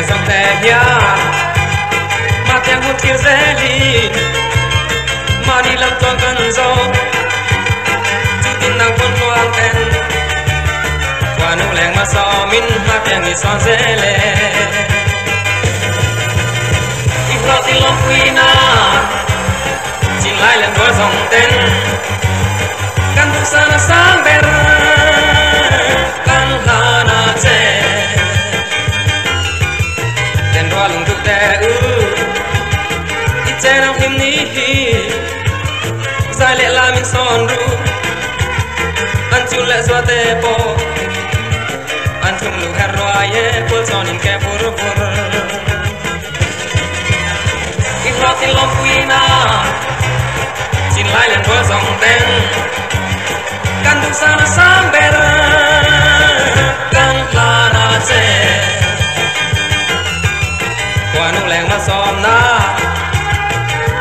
đèn sông thề nhá mà tiếng hút thiêu dễ đi mà đi làm toàn cần gió chú tin nàng quân loan tên qua nụ lèng mà so min mà tiếng đi son dễ lệ ít lo tin lòng quy na chính lại lần đôi dòng tên căn tu sa na sang bên căn là na chê tên đoa lùng tục tè ít chê nam phim ní dài lệ la mình son ru anh chun lệ xóa tê po anh chung lu her roa ye pul son in ke pur pur ít lo tin lòng quy na chính lại lần đôi dòng tên căn tu sa na sang bên căn là na chê qua nụ lèng mà xòm na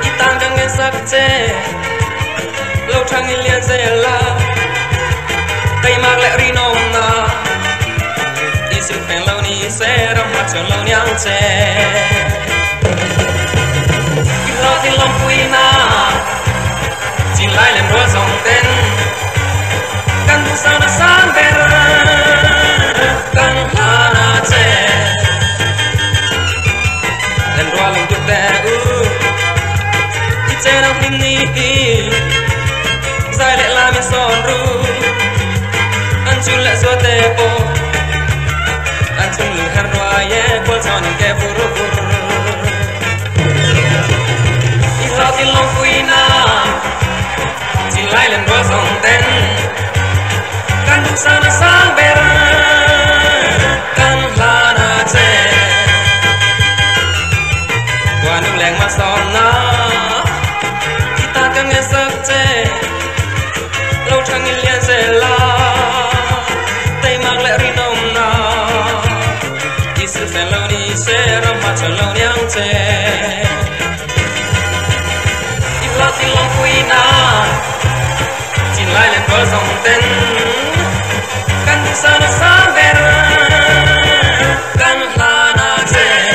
ít tăng càng nghe sắc chê lâu trăng in liền dễ la tay mạc lẹ ri nôm na ít sự phèn lâu ni sẽ đâm mặt cho lâu nhang chê ít lo tin lòng quy na chính lại lần đôi dòng tên căn tu sa na sang bên căn là na chê lần đua lùng tục tè ít chê nam phim ní dài lệ la mình son ru anh chun lệ xua tê po anh chung lu her roa ye pol son in ke pur pur ít lo tin lòng quy na chính lại lần đua dòng tên căn tu sa na sang bên căn là na chê qua nụ lèng mà son na ít ta càng nghe sắc chê lâu trăng in liền dễ la tay mạc lẹ ri nôm na ít sự phèn lâu ni sẽ đâm mặt cho lâu nhang chê ít lo tin lòng quy na chính lại lần đôi dòng tên căn tu sa na sang bên căn là na chê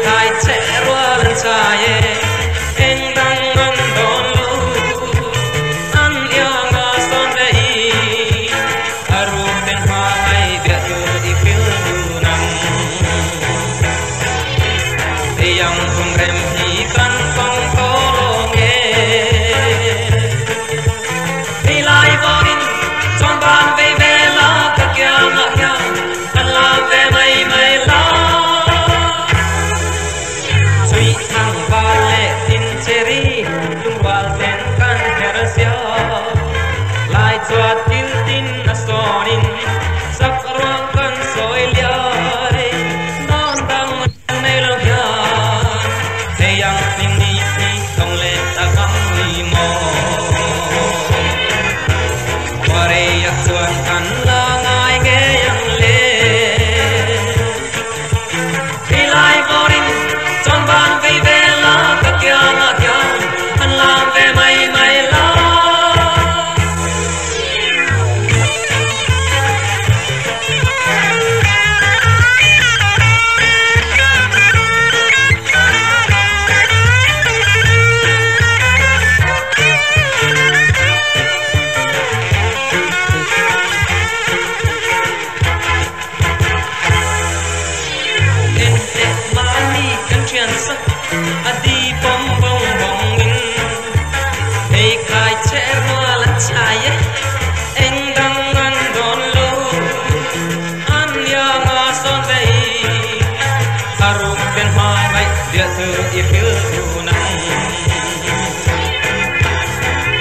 Hãy subscribe cho kênh Ghiền Mì Gõ để không bỏ lỡ suy thăng và lệ tin cherry lung wal ten kan hersia lai chua til tin na sonin sak ruang kan soi liare non dang nei lo ya te yang ning ni ti tong le ta kang ni mo pare yak chuan kan la ngai ge yang le ti lai borin chon ban ve ve la ka kya na kya an lam ve mai mai la adi bom bom bom in hey kai che hoa la chai anh đang ăn đòn lô ăn ya nga son vei haru ben hoa vei dia tu ia kêu tu nang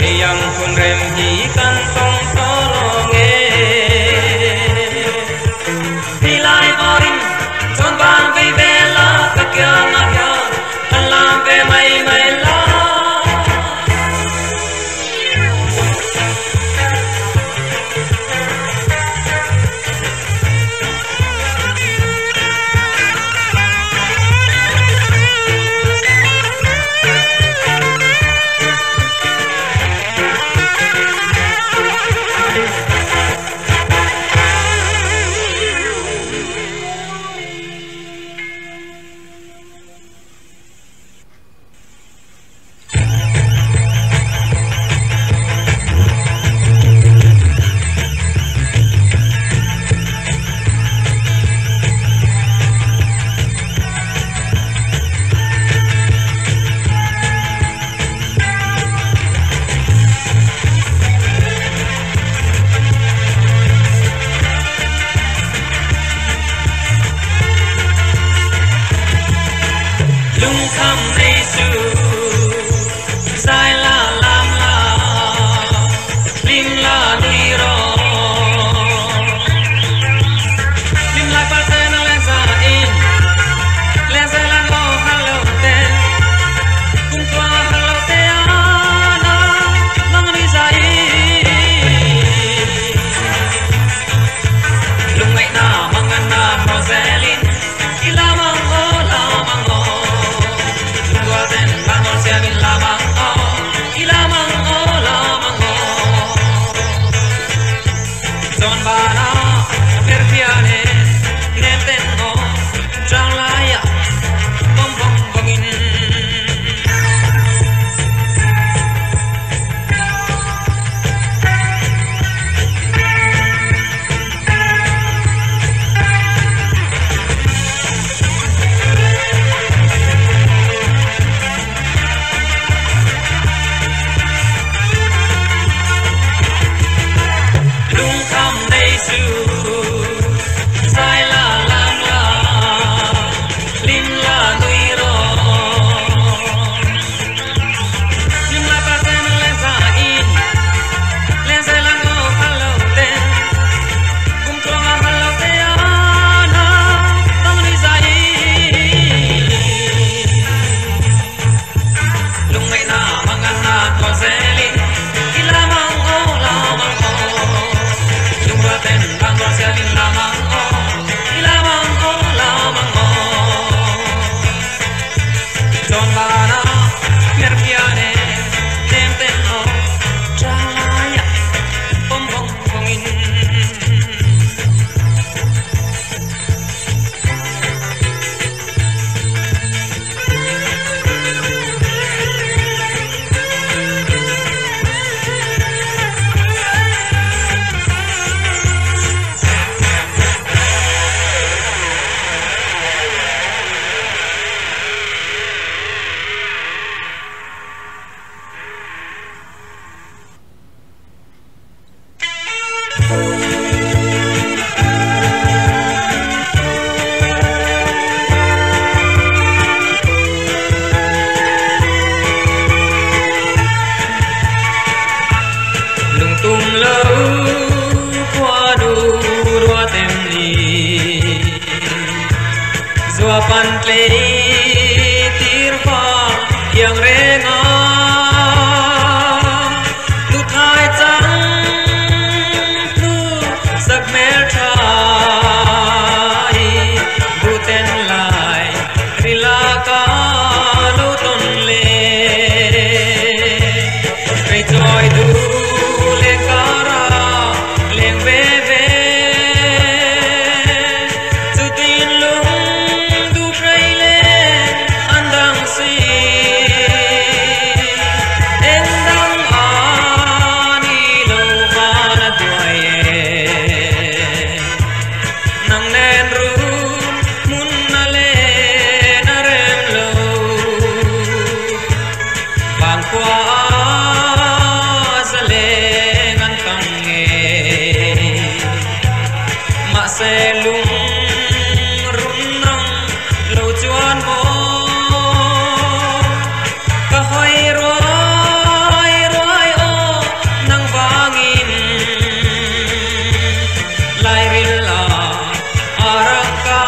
hey yang kun rem hi kan tong to lo nge hi lai borin chon ban vei ve la ka kya na kya mai mai la say tir pha yang re nga lu thai chang tu sak mel thai bu ten lai rila ka lu ton le kai joy du le kara leng ve ve tu tin lung du trai le andang si en dang ani lo va na tuai nang nen ru mun na le na rem lo bang kwa se lung run nang lo chuan mo ka hoi roi roi o nang wangin lai rin la arang ka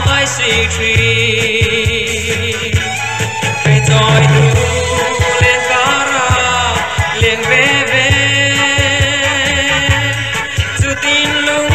mai si tri pe joy du le kara leng ve ve tu tin lung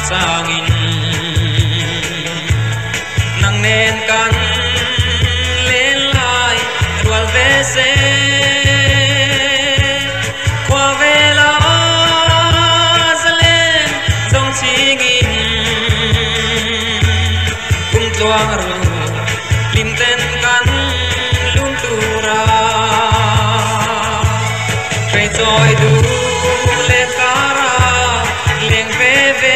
sangin nang nen kan len lai rual ve se kwa ve la zalen dong chingin kum tuang ru lim ten kan lum tu ra trei joy du le kara leng ve ve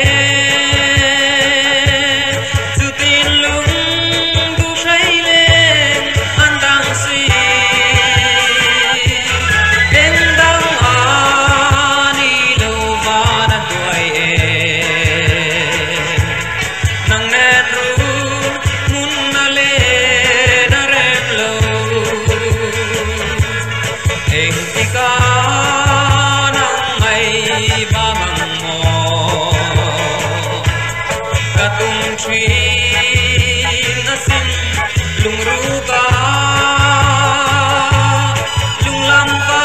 lung ru ka lung lam ka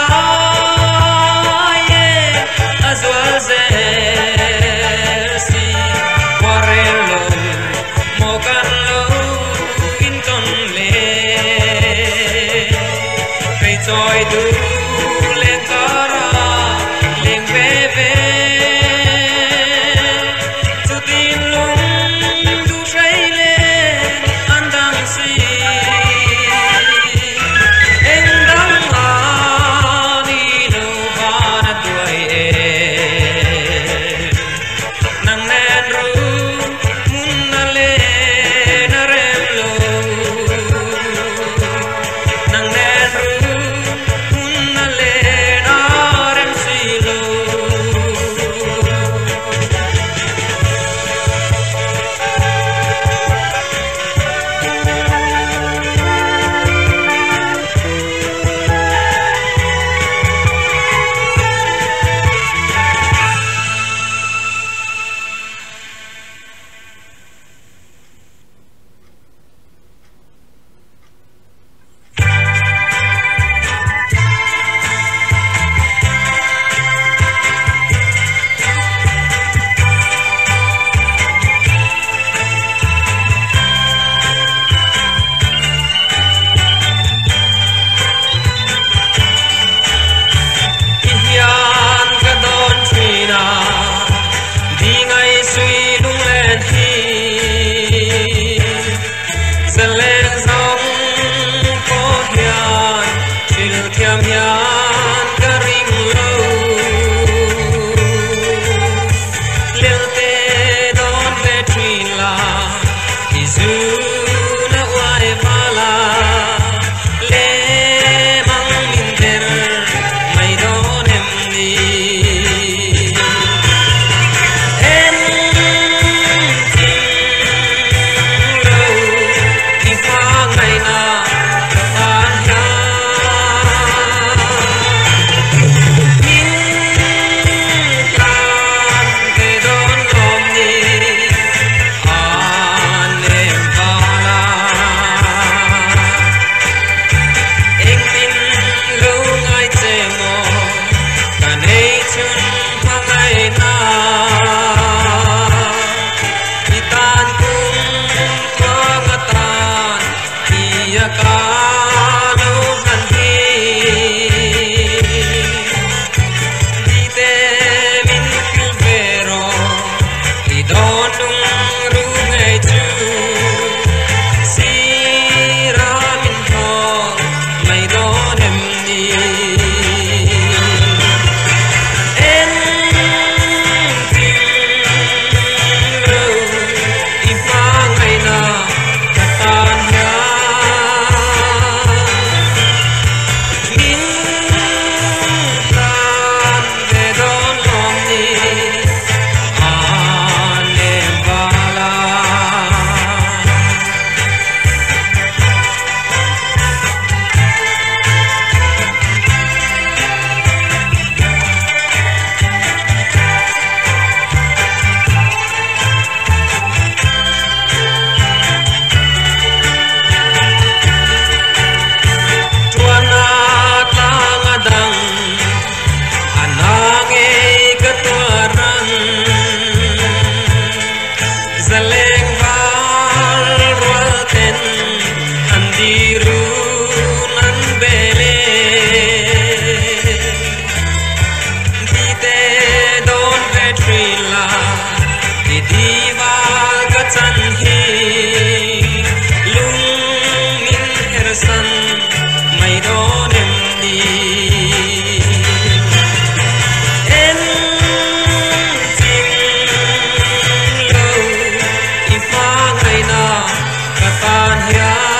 ye azwal zel si warelo mo kan lo in ton le pe joy du le kara leng ve ve tu tin lung du trila di diva kachan hi lung min hersan mai don em đi en chim lâu i pha ngày na katan hia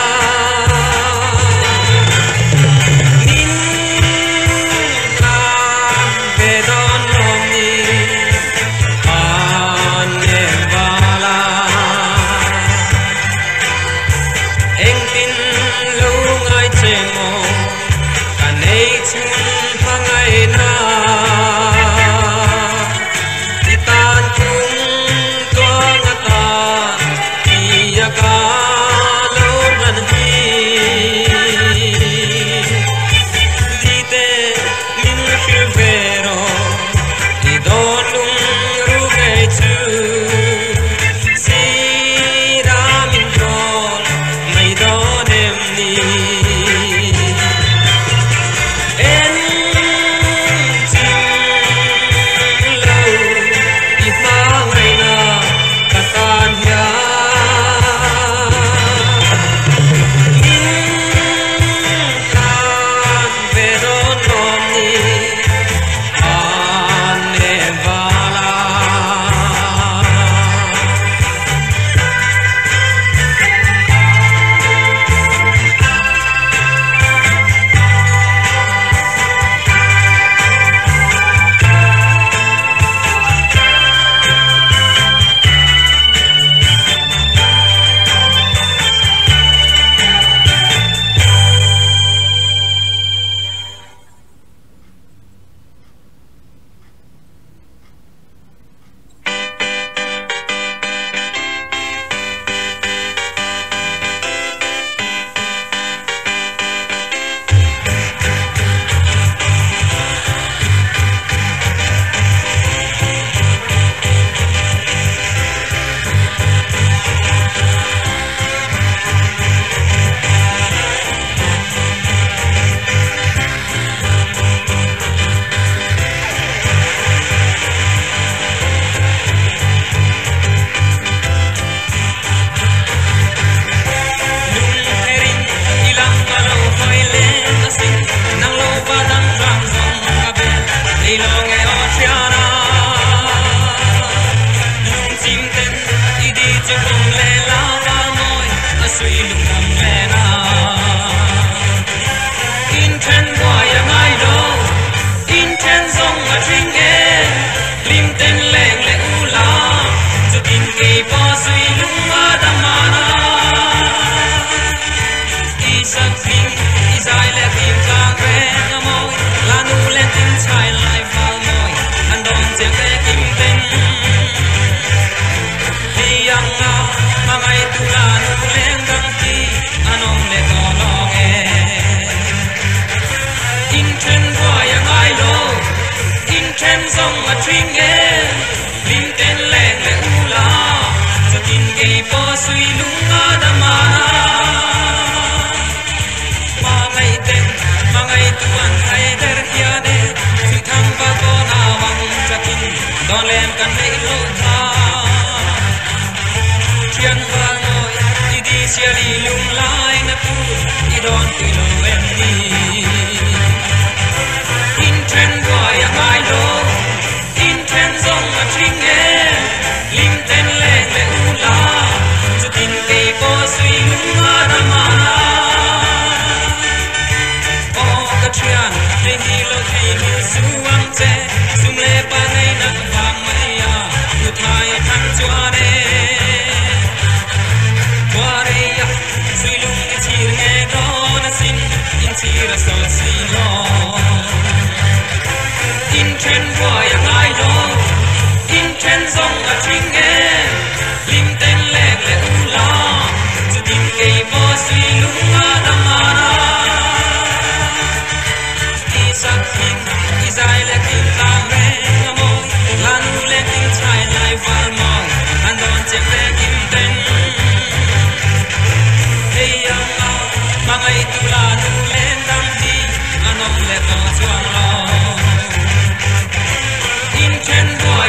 In chen boy,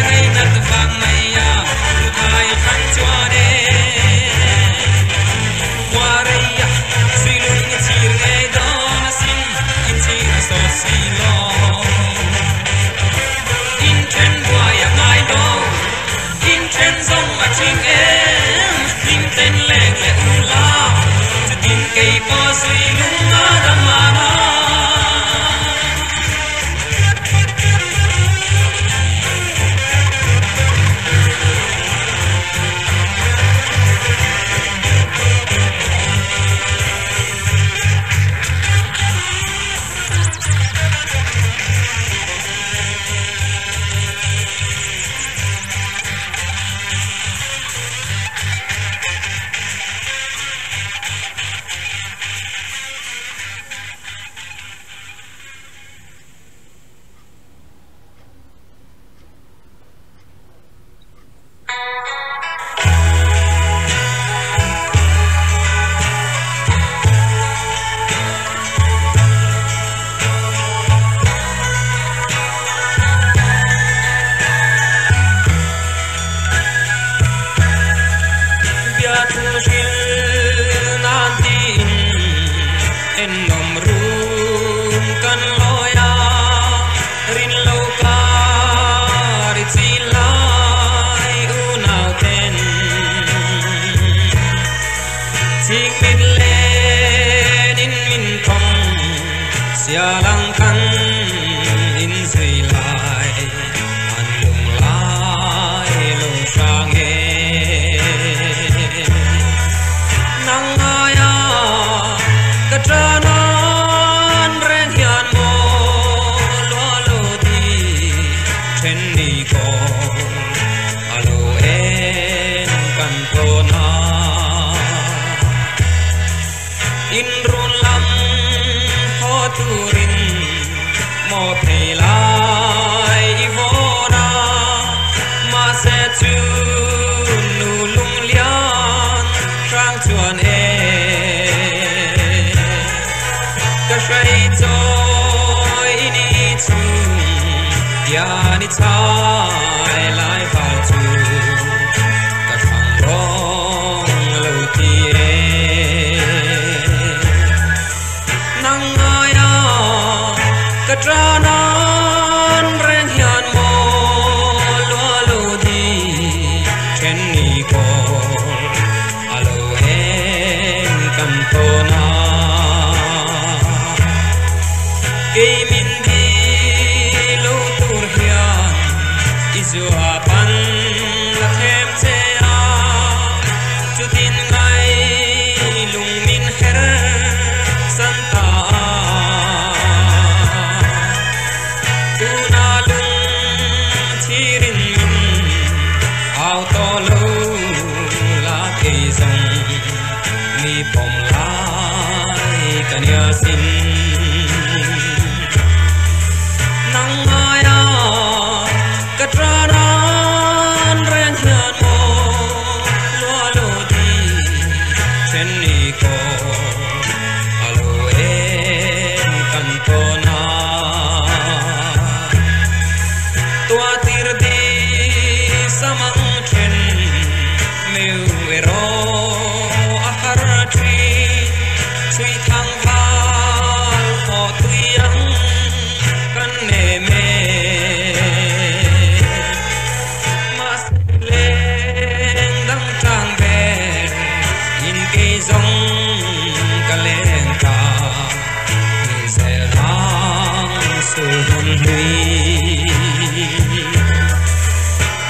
ngày nát vàng mây à lu hai khăn chua đê qua đây à suy lung nghe chi nghe đó na xin in chi na so si lo in chen qua ya mai lo in chen sông mà chinh em in tên lệ lệ u la cho tin cây có suy lung mà đam mà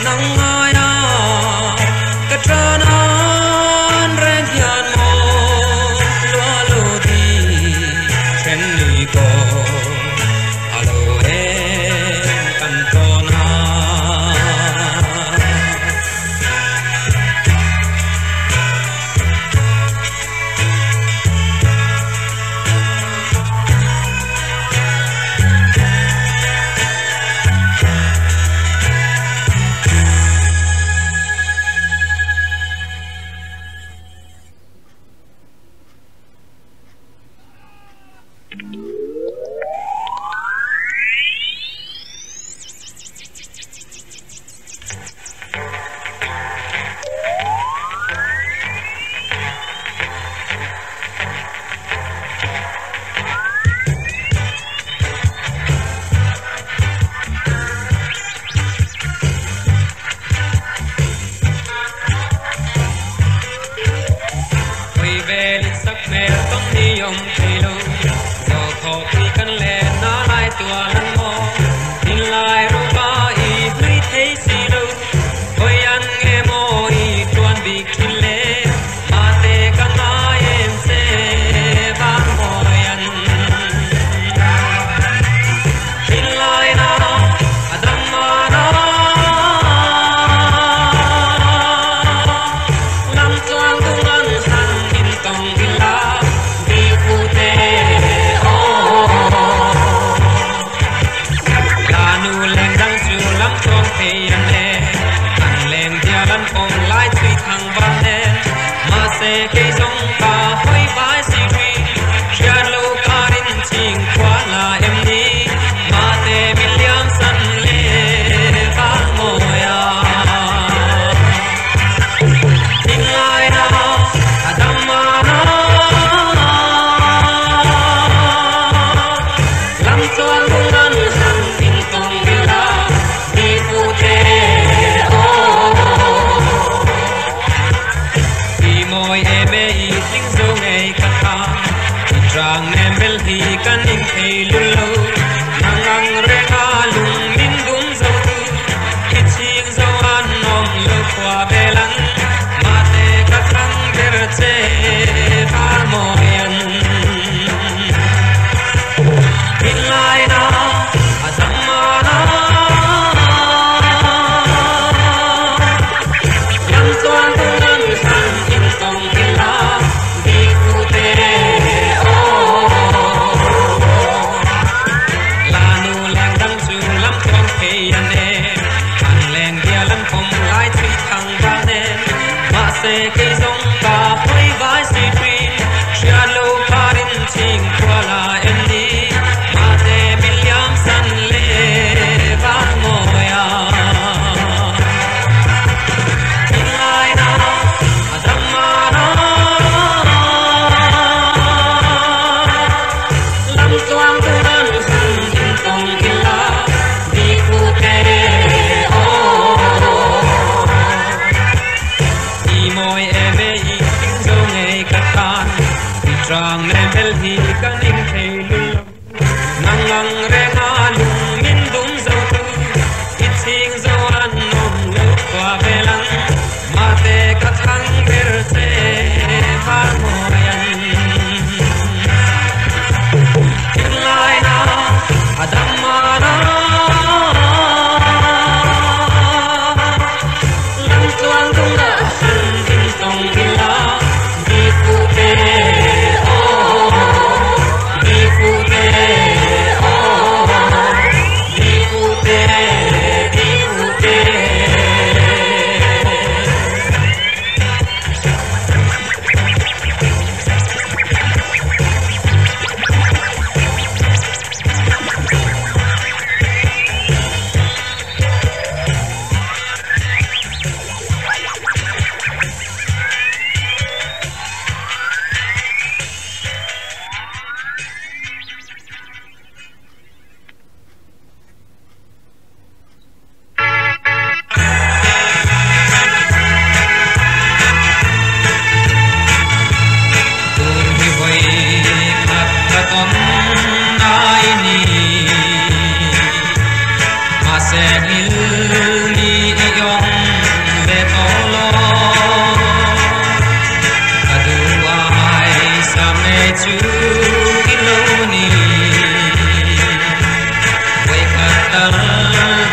nắng ai à cất ra om thelo zo kho thi kan le na lai tua lan mo in lai ru ba I hui thei si lo oi an nge mo I tuan bi kin le ma te kan na em se ba mo yan in lai na adam ma na lam tuan tung an han in tong in la bi fu te o la nu leng dang su lam tuan pe yan le an leng dia lan ong lai chui thang ba ne ma se ke song pa hoi bai si ri chia lo ka rin ching kwa la em ni ma te million san le ba mo ya in lai na adam ma na lam chuan lung an han in tong in la bi fu te o I moi e me I ting zo ngei ka ka I trang nem bel hi kan ing thei lu lo nang ang re ka lung min dum zo tu I ching zo an nom lo kwa belang ma te ka thang ber che ba mo yan in lai na adam ma na lam chuan tung an han in tong in la bi fu te o la nu lang dang chu lam chuan pe yan ne an leng dia lam khom lai chui thang ba ne ma se ke zong ka hoi vai si tri chia lo ka rin ching kwa la em ni ma te million san le ba mo ya in lai na adam ma na lam chuan tung an han in tong in la bi fu te o I moi e me I ting zo ngei ka kan I trang nem bel hi kan ing thei lu nang ang re nga lung min dum zo tu I ching zo an nom lo kwa belang ma te ka thang ber che ba mo yan in lai na adam ma na lam chuan tung an han in tong in la bi fu te o bi fu te o bi fu te bi fu te Hi voi khat ka ton nai ni ma se hil ni yong le to lo adu ai sa me chu ki lo ni voi khat ta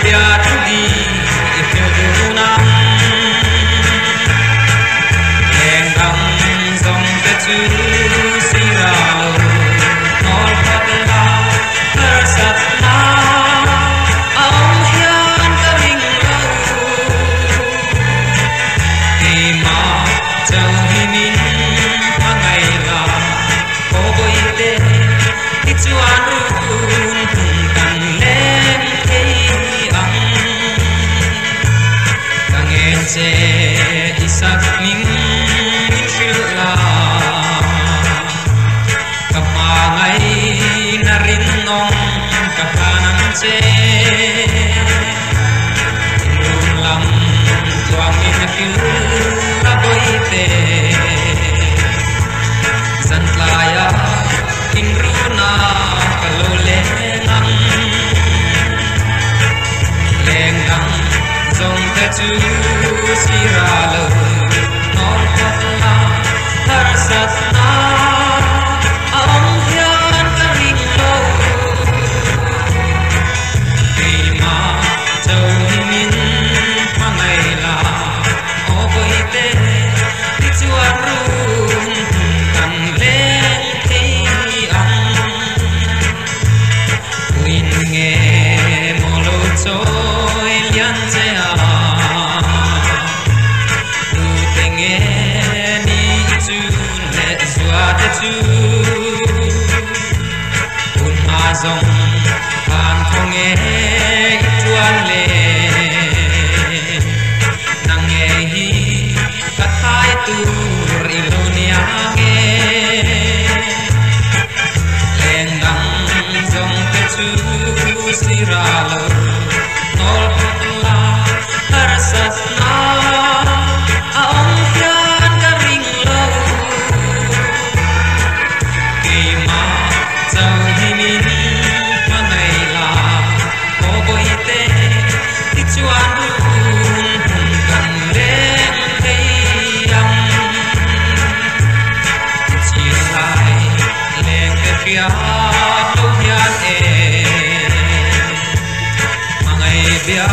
pya tu di phil du nam leng dam zong te chu si ra lo nol phat la thar sat na om hian ka ring lo ki ma chau hi min pa ngai la ko boi te ki chuan ru kun kan leng thei ang ka ngen che isak ming shil la ka ma ngai na rin nong ka kanam che lum lam tuang in fil la boi te san tlaya đăng dòng thế chú si ra lời non thật là har sát na ông hiền cả ring lâu vì mà châu min mà ngày là ô bơi tê đi chuan rum cần lên thi ăn quên nghe mò lô trôi liên dây à tu tình nghe ni chu lệ dọa tê chu un ma dòng hàng không nghe chuan lệ nang nghe hi cắt hai tu ironia nghe lên đăng dòng tê chu siralo nol la har sát na aong hian ka ring lo ki ma chau hi min ma nei la ko boi te ti chuan run kan leng thei am chi lai leng ke pia lo hian e bia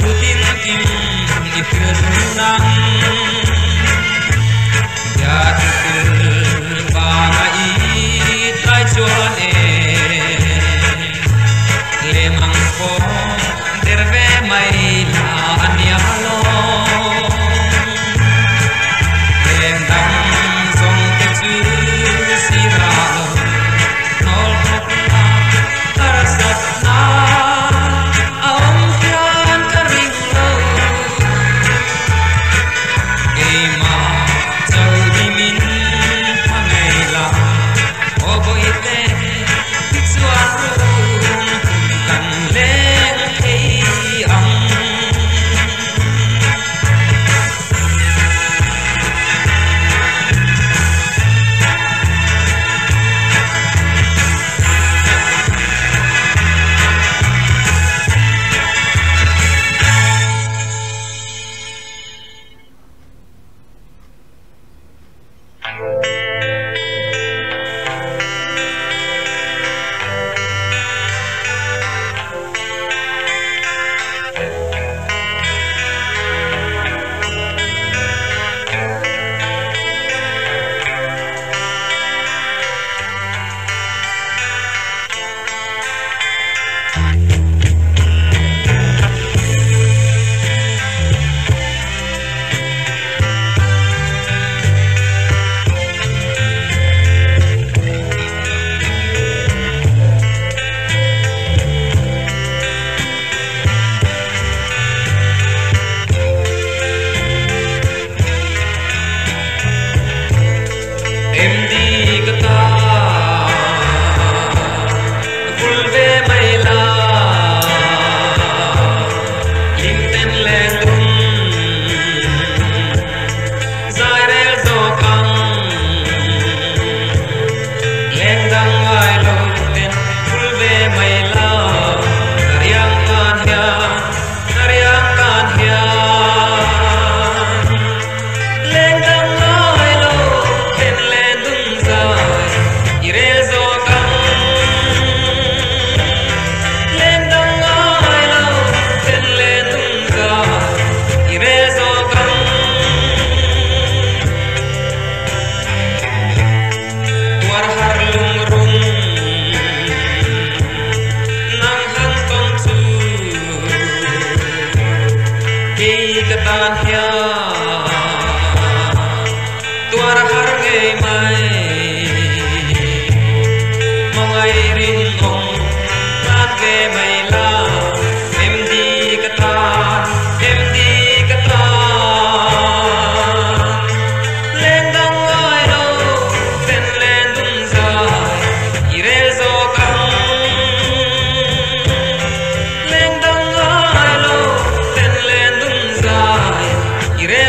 putin kim ipil nang ya ipil ba nai trai chuan e le mang ko derve mai la ania lo le dang song te chu si ra lo nol hok la har sát na Ire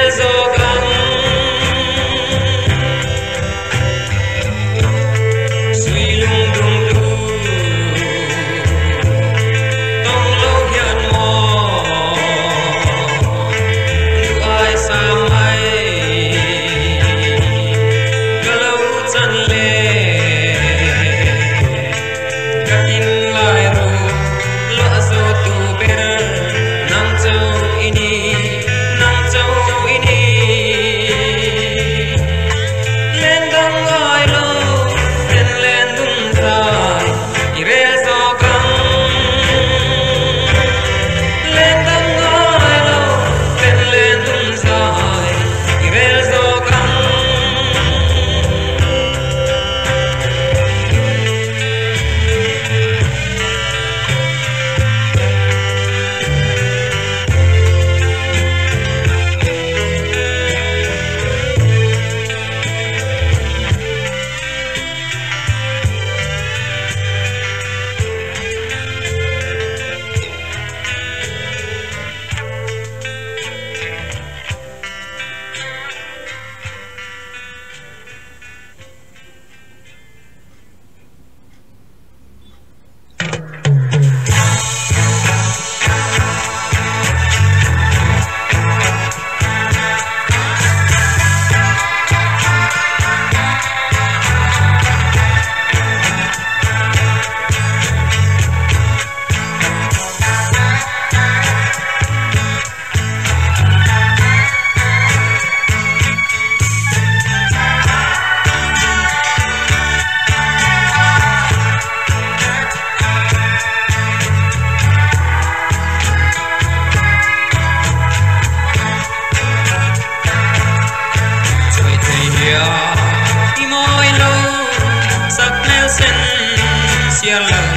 sia lang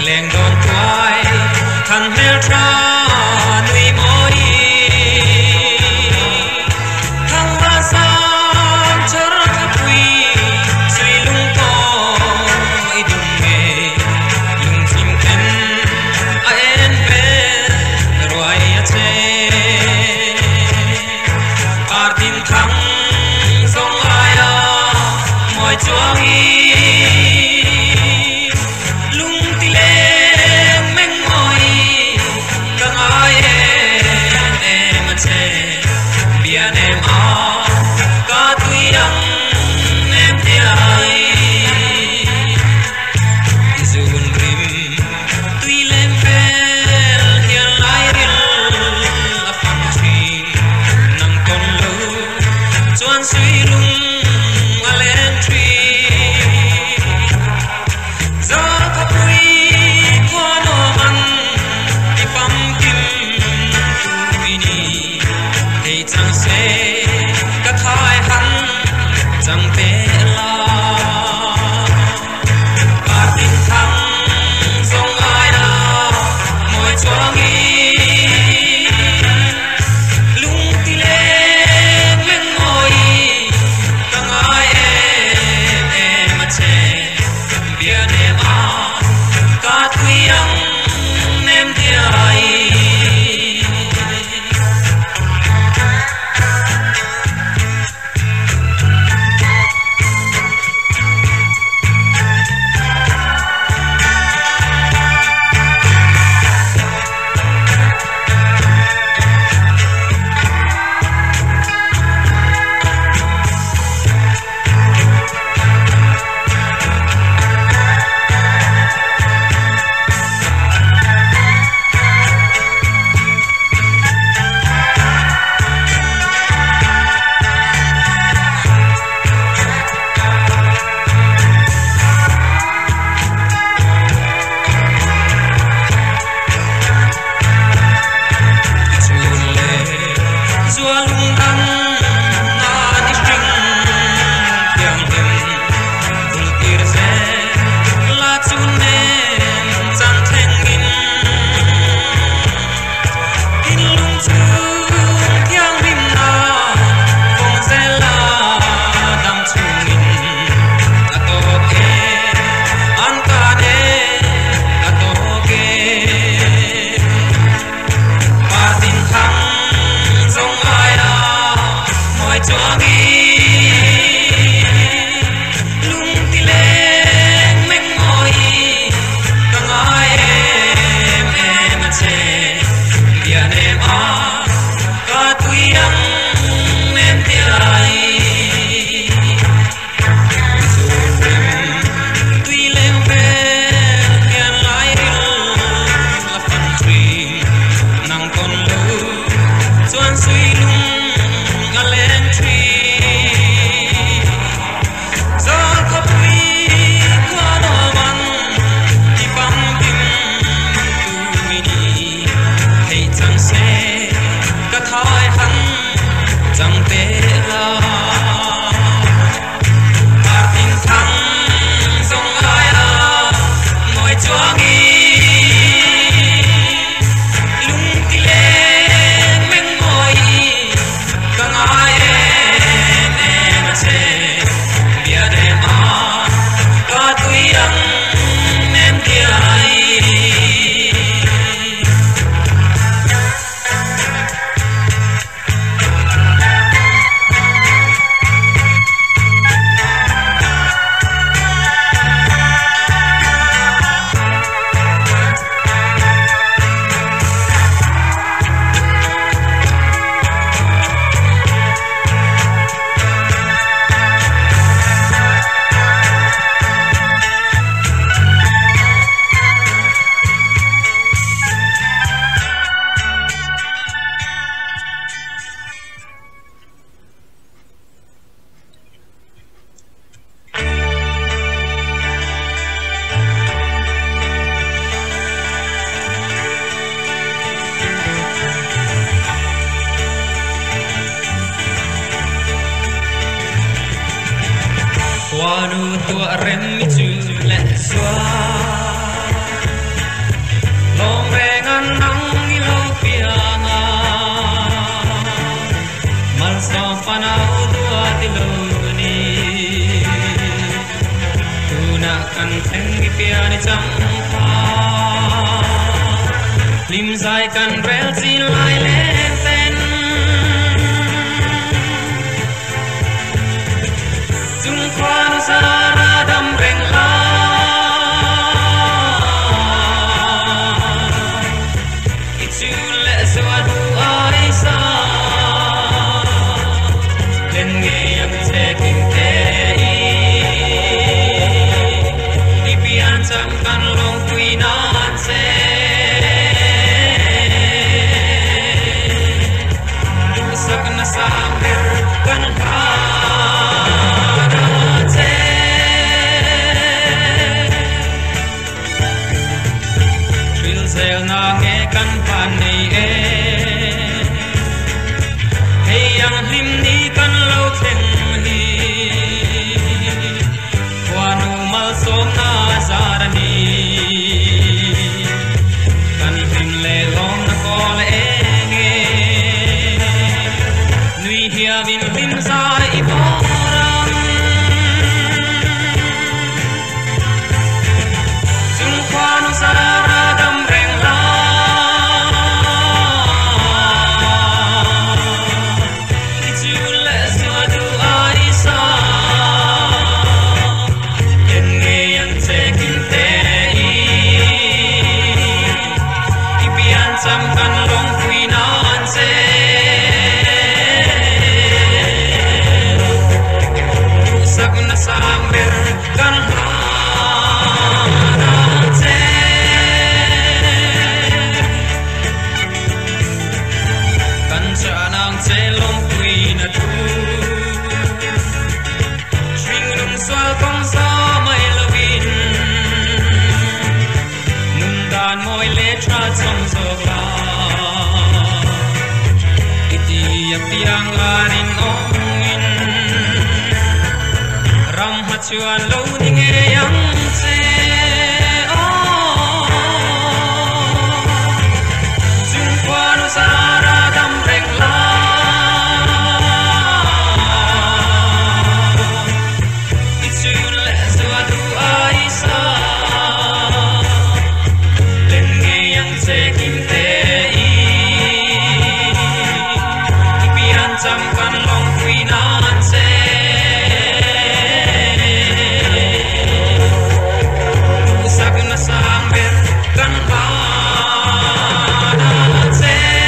leng don toai thằng hel tra nui moi thằng la sam char ka pui sui lung to i dung me lung chim ken a en be roi a che artin thang song aya moi chuang i Wanu tua rem mi chu lệ xóa lòng rèn ăn nắng đi lâu piang mal so panau tua ti lâu ni tu na kan theng đi pian chẳng pha lim dài kan rel chi lai lên tên chung khoan sa ra đâm rèn la ichu lệ xóa du ai sa lên nghe yang che kim te đi pian chẳng kan long quy nan se sakna samber kan ha Zel na nghe căn pan này hey yang lim ni căn lâu theng hi qua nu mal som na zara ni căn lim le long na ko le nghe nui hia vin lim sa i boram chung qua nu zara dam piang arin ongin ram hachuan lo ni nge yang se chung quan sara dam reng la ichun le swa du ai sa len nge yang se kim te trăm căn long quy nan se sắc na sang bên căn ba nan se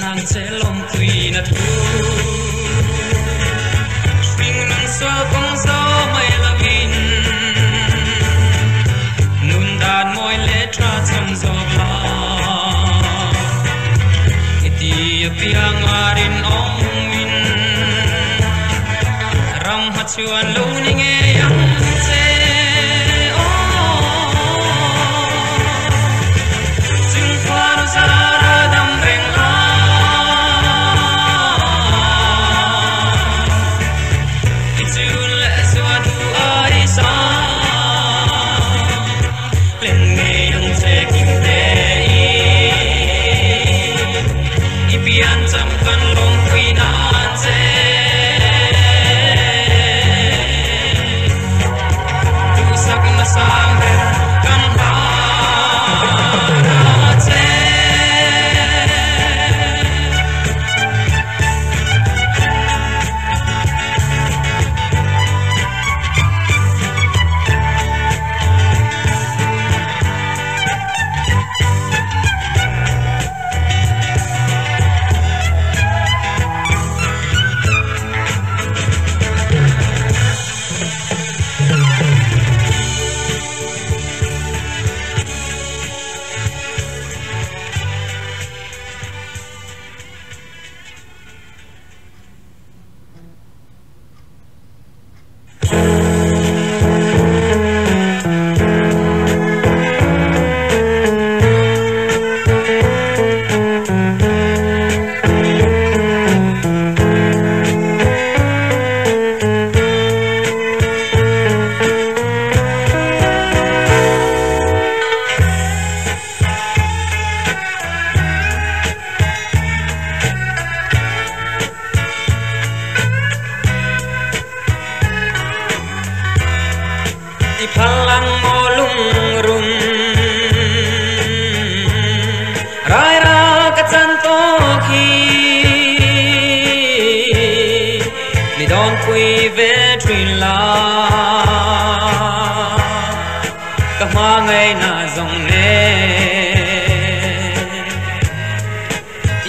nang che long quy na thu swing nang so kong so mai la vin nun dan moi le tra cham so la eti piang arin ong min ram ha chuan lo ni nge yang che chung khoan sa pian trăm căn long quy nan se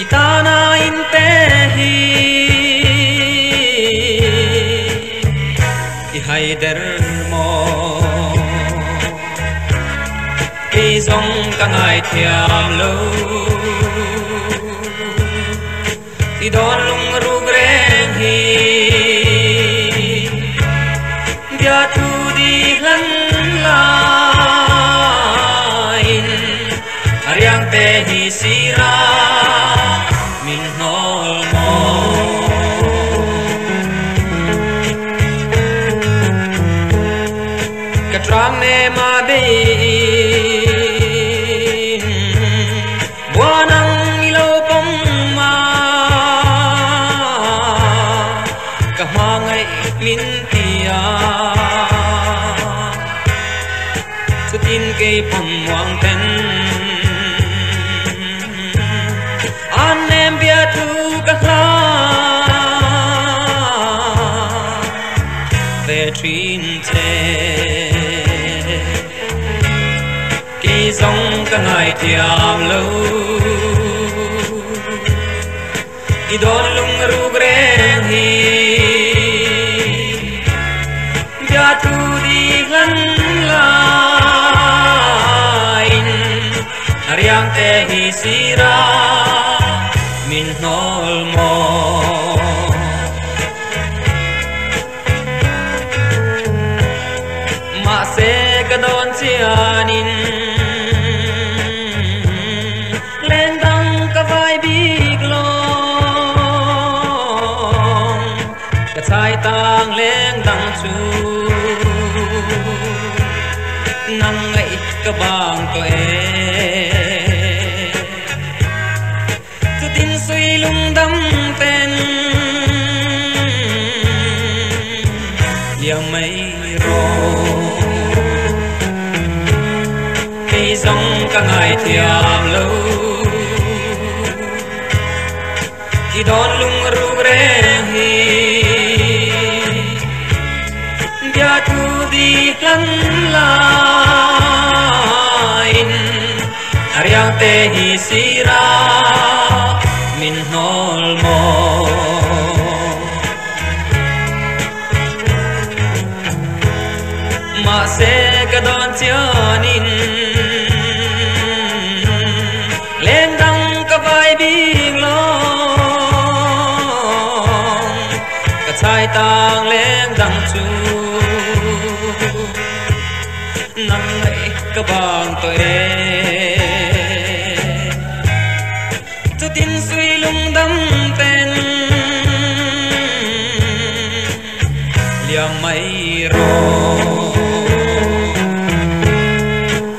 itana in te hi I haider mo I zong ka ngai thiam lo I don lung ru greng hi bia tu di hlan la in ariang te hi sira min nol mo ka trang ne ma be buanang ilo pong ma ka hangai lin tia su tin ke pom wang ten an em bia tu ka hla ve trin te ki zong ka ngai thiam lo I don lung ru greng hi bia tu di hlan la in ariang te hi sira min nol mo ma se ka don chianin len dang ka vai big long ka chai tang leng dang chu nang ngai ka bang to e tu tin sui lung dam ten liang mai ro cây rong ka ngai thiam lo ki don lung ru greng hi bia tu di hlan la in ariang te hi sira min nol mo ma se ka don chianin len dang ka vai bing long ka chai tang leng dang chu nang ngai ka bang to e tu tin sui lung dam ten liam mai ro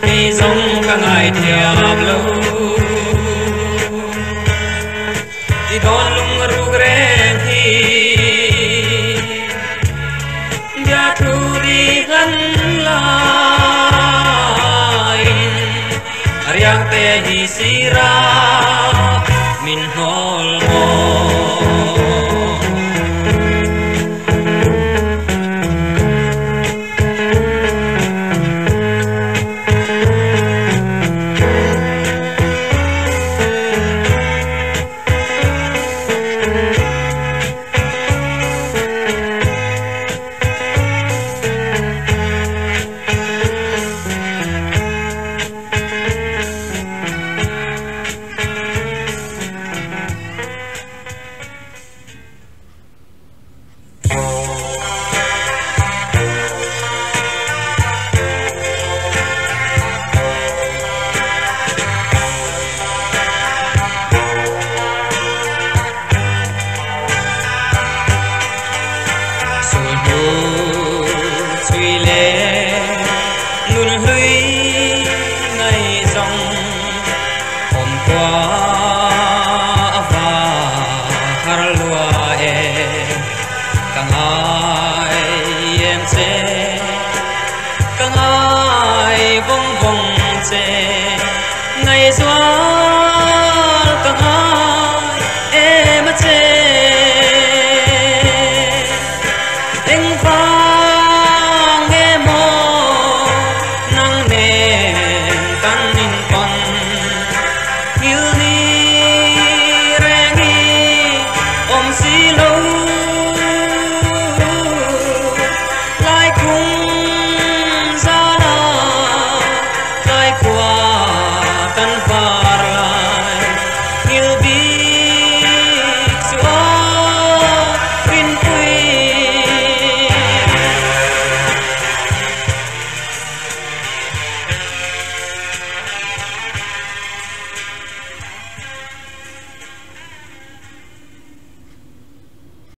ki zong ka ngai thiam lo I don lung ru greng hi bia tu di hlan la in ariang te hi sira